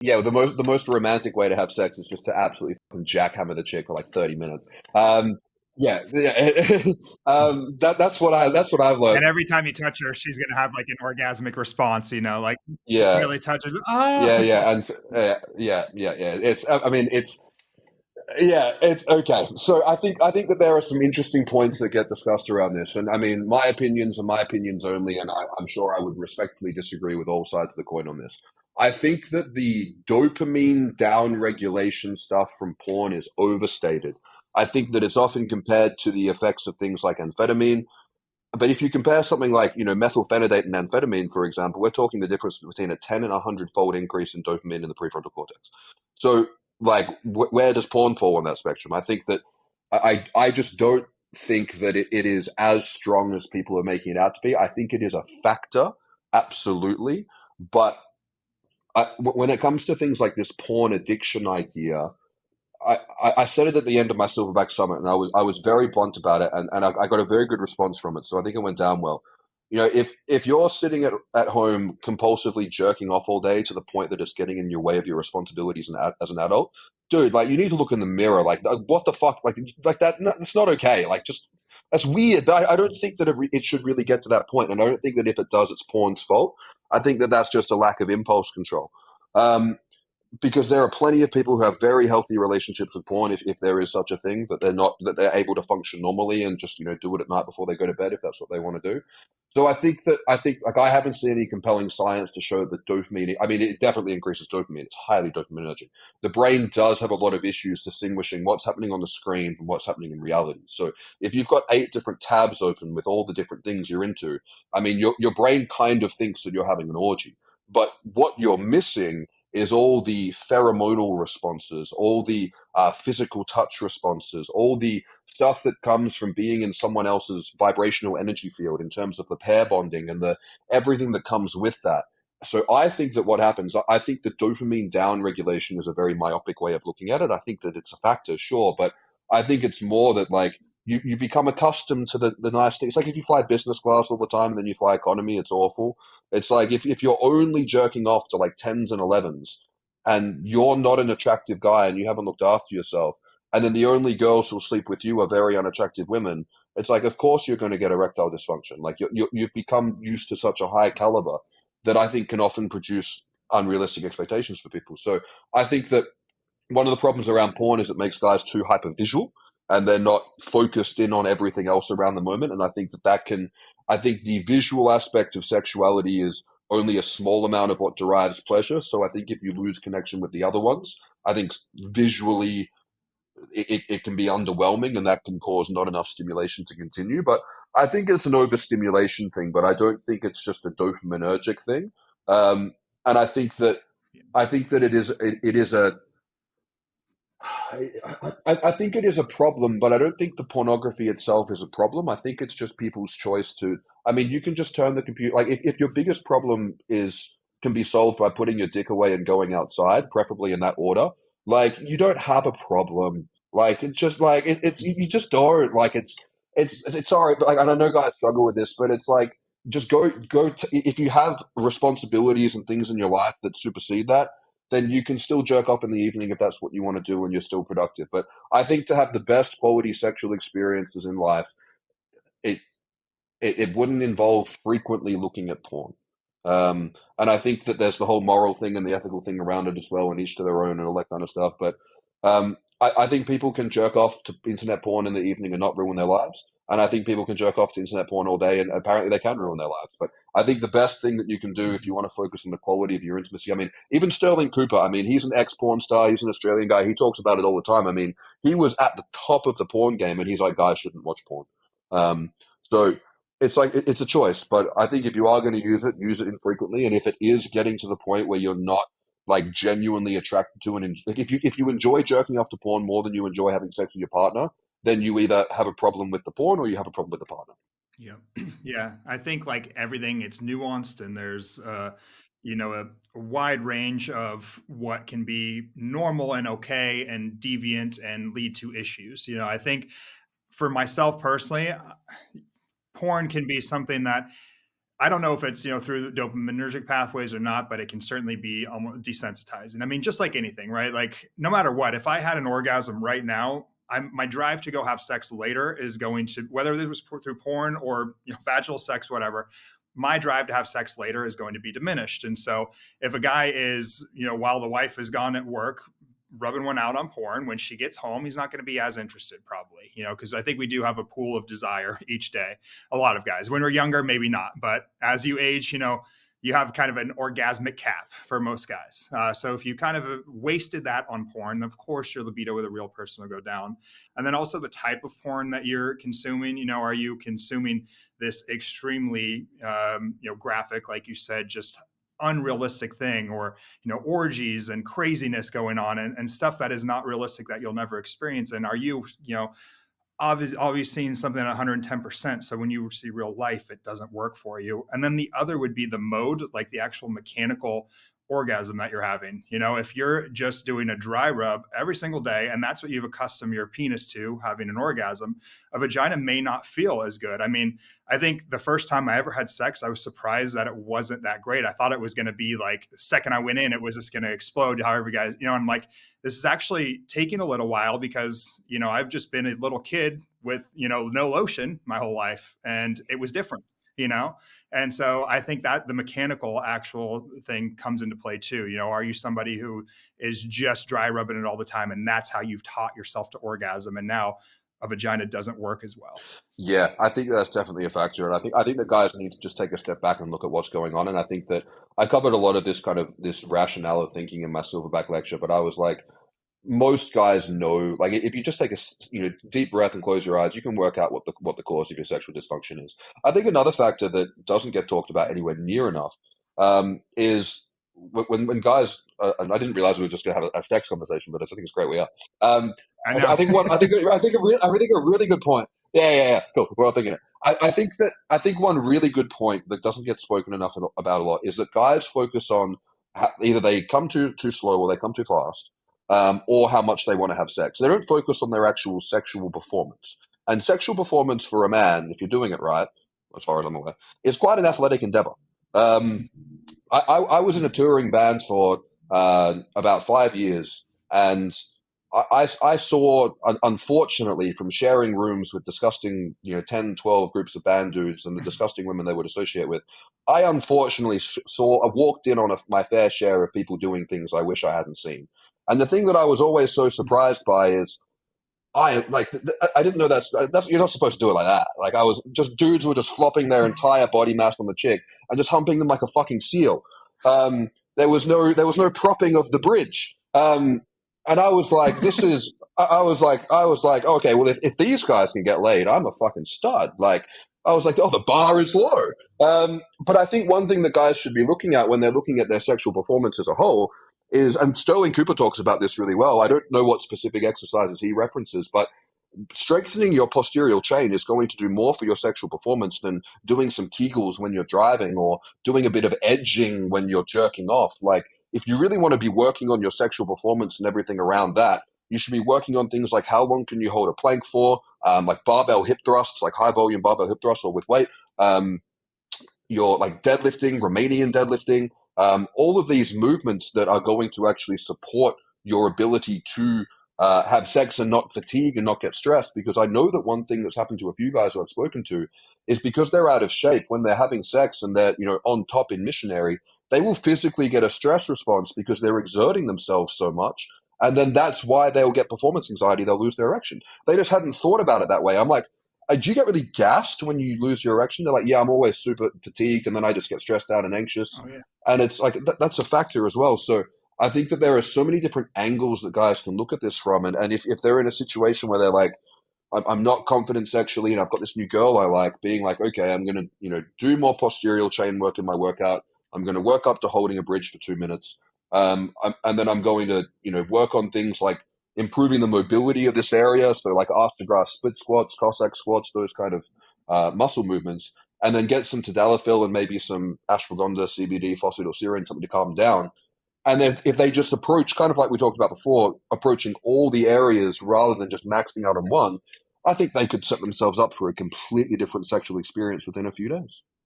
Yeah, the most romantic way to have sex is just to absolutely fucking jackhammer the chick for like 30 minutes. Um, yeah, yeah. That's what I've learned. And every time you touch her, she's gonna have like an orgasmic response, like Yeah, really touch her. Ah, yeah, and yeah. I mean, yeah, it's okay. So I think that there are some interesting points that get discussed around this, and I mean, my opinions are my opinions only, and I'm sure I would respectfully disagree with all sides of the coin on this. I think that the dopamine down regulation stuff from porn is overstated. I think that it's often compared to the effects of things like amphetamine, but if you compare something like, methylphenidate and amphetamine, for example, we're talking the difference between a 10 and 100-fold increase in dopamine in the prefrontal cortex. So, like, where does porn fall on that spectrum? I think that I just don't think that it is as strong as people are making it out to be. I think it is a factor, absolutely. But when it comes to things like this porn addiction idea, I said it at the end of my Silverback Summit, and I was very blunt about it, and I got a very good response from it. So I think it went down well. If you're sitting at home compulsively jerking off all day to the point that it's getting in your way of your responsibilities as an adult, dude, like you need to look in the mirror. Like what the fuck, like that. No, it's not okay. Like just that's weird. I don't think that it should really get to that point, and I don't think that if it does, it's porn's fault. I think that that's just a lack of impulse control. Um, because there are plenty of people who have very healthy relationships with porn, if there is such a thing, that they're able to function normally and just do it at night before they go to bed if that's what they want to do. So I think like I haven't seen any compelling science to show that dopamine. I mean, it definitely increases dopamine. It's highly dopaminergic. The brain does have a lot of issues distinguishing what's happening on the screen from what's happening in reality. So if you've got 8 different tabs open with all the different things you're into, I mean, your brain kind of thinks that you're having an orgy. But what you're missing is all the pheromonal responses, all the physical touch responses, all the stuff that comes from being in someone else's vibrational energy field in terms of the pair bonding and the everything that comes with that. So I think that what happens, I think the dopamine down regulation is a very myopic way of looking at it. I think that it's a factor, sure, but I think it's more that like you become accustomed to the nice things. It's like if you fly business class all the time and then you fly economy, it's awful. It's like if you're only jerking off to like tens and elevens and you're not an attractive guy and you haven't looked after yourself, and then the only girls who'll sleep with you are very unattractive women, it's like, of course you're going to get erectile dysfunction. Like you've become used to such a high caliber that I think can often produce unrealistic expectations for people. So I think that one of the problems around porn is it makes guys too hyper visual and they're not focused in on everything else around the moment. And I think I think the visual aspect of sexuality is only a small amount of what derives pleasure. So I think if you lose connection with the other ones, I think visually it can be underwhelming and that can cause not enough stimulation to continue. But I think it's an overstimulation thing, but I don't think it's just a dopaminergic thing. And I think that it is a I think it is a problem, but I don't think the pornography itself is a problem. I think it's just people's choice to. I mean, you can just turn the computer. Like, if your biggest problem is can be solved by putting your dick away and going outside, preferably in that order, like you don't have a problem. Like it's just like it's you just don't like it's sorry, but like and I know guys struggle with this, but it's like just if you have responsibilities and things in your life that supersede that, then you can still jerk off in the evening if that's what you want to do and you're still productive. But I think to have the best quality sexual experiences in life, it it wouldn't involve frequently looking at porn. And I think that there's the whole moral thing and the ethical thing around it as well, and each to their own and all that kind of stuff. But I think people can jerk off to internet porn in the evening and not ruin their lives. And I think people can jerk off to internet porn all day, and apparently they can ruin their lives. But I think the best thing that you can do if you want to focus on the quality of your intimacy, I mean, even Sterling Cooper, I mean, he's an ex-porn star, he's an Australian guy, he talks about it all the time. I mean, he was at the top of the porn game, and he's like, guys shouldn't watch porn. So it's like it's a choice, but I think if you are going to use it infrequently, and if it is getting to the point where you're not like genuinely attracted to like if you enjoy jerking off to porn more than you enjoy having sex with your partner, then you either have a problem with the porn or you have a problem with the partner. yeah, yeah. I think like everything, it's nuanced, and there's a wide range of what can be normal and okay and deviant and lead to issues. I think for myself personally, porn can be something that I don't know if it's through the dopaminergic pathways or not, but it can certainly be almost desensitizing. I mean, just like anything, right? Like no matter what, if I had an orgasm right now, my drive to go have sex later is going to, whether it was through porn or vaginal sex, whatever. My drive to have sex later is going to be diminished. And so if a guy is, while the wife is gone at work, rubbing one out on porn, when she gets home, he's not going to be as interested, probably, because I think we do have a pool of desire each day. A lot of guys, when we're younger, maybe not, but as you age, you have kind of an orgasmic cap for most guys. So if you kind of wasted that on porn, of course your libido with a real person will go down. And then also the type of porn that you're consuming. Are you consuming this extremely, graphic, like you said, just unrealistic thing, or orgies and craziness going on, and stuff that is not realistic, that you'll never experience? And are you obviously seeing something at 110%, so when you see real life it doesn't work for you? And then the other would be the mode, like the actual mechanical orgasm that you're having. If you're just doing a dry rub every single day and that's what you've accustomed your penis to, having an orgasm, a vagina may not feel as good. I mean, I think the first time I ever had sex, I was surprised that it wasn't that great. I thought it was going to be like the second I went in, it was just going to explode. However, guys, I'm like, this is actually taking a little while because, I've just been a little kid with, no lotion my whole life, and it was different, And so I think that the mechanical actual thing comes into play too. Are you somebody who is just dry rubbing it all the time, and that's how you've taught yourself to orgasm, and now a vagina doesn't work as well? Yeah, I think that's definitely a factor, and I think the guys need to just take a step back and look at what's going on. And I think that I covered a lot of this rationale of thinking in my Silverback lecture, but I was like, most guys know, like if you just take a deep breath and close your eyes, you can work out what the cause of your sexual dysfunction is. I think another factor that doesn't get talked about anywhere near enough is when guys. And I didn't realize we were just going to have a sex conversation, but I think it's great we are. Um, I I know. think one. I think a really good point. Yeah. Cool. We're all thinking it. I think one really good point that doesn't get spoken enough about a lot is that guys focus on either they come too slow or they come too fast, or how much they want to have sex. They don't focus on their actual sexual performance. And sexual performance for a man, if you're doing it right, as far as I'm aware, is quite an athletic endeavor. Um, I was in a touring band for about 5 years, and I saw, unfortunately, from sharing rooms with disgusting, 10, 12 groups of band dudes and the disgusting women they would associate with, I unfortunately I walked in on my fair share of people doing things I wish I hadn't seen. And the thing that I was always so surprised by is I didn't know that's you're not supposed to do it like that. Like I was just dudes were just flopping their entire body mass on the chick and just humping them like a fucking seal. There was no propping of the bridge. And I was like, this is. I was like, okay, well, if these guys can get laid, I'm a fucking stud. Like, I was like, oh, the bar is low. But I think one thing that guys should be looking at when they're looking at their sexual performance as a whole is, and Sterling Cooper talks about this really well. I don't know what specific exercises he references, but strengthening your posterior chain is going to do more for your sexual performance than doing some Kegels when you're driving or doing a bit of edging when you're jerking off. Like, if you really want to be working on your sexual performance and everything around that, you should be working on things like how long can you hold a plank for, like barbell hip thrusts, like high volume barbell hip thrusts or with weight. Your like deadlifting, Romanian deadlifting, all of these movements that are going to actually support your ability to have sex and not fatigue and not get stressed. Because I know that one thing that's happened to a few guys who I've spoken to is because they're out of shape when they're having sex and they're on top in missionary, they will physically get a stress response because they're exerting themselves so much. And then that's why they'll get performance anxiety. They'll lose their erection. They just hadn't thought about it that way. I'm like, do you get really gassed when you lose your erection? They're like, yeah, I'm always super fatigued, and then I just get stressed out and anxious. Oh yeah. And it's like that's a factor as well. So I think that there are so many different angles that guys can look at this from. And if they're in a situation where they're like, I'm not confident sexually, and I've got this new girl I like, being like, okay, I'm gonna do more posterior chain work in my workout. I'm gonna work up to holding a bridge for 2 minutes, and then I'm going to work on things like improving the mobility of this area. So like arch to grass split squats, Cossack squats, those kind of muscle movements, and then get some tadalafil and maybe some ashwagandha, CBD, phosphatidylserine, something to calm them down. And then if they just approach, kind of like we talked about before, approaching all the areas rather than just maxing out on one, I think they could set themselves up for a completely different sexual experience within a few days.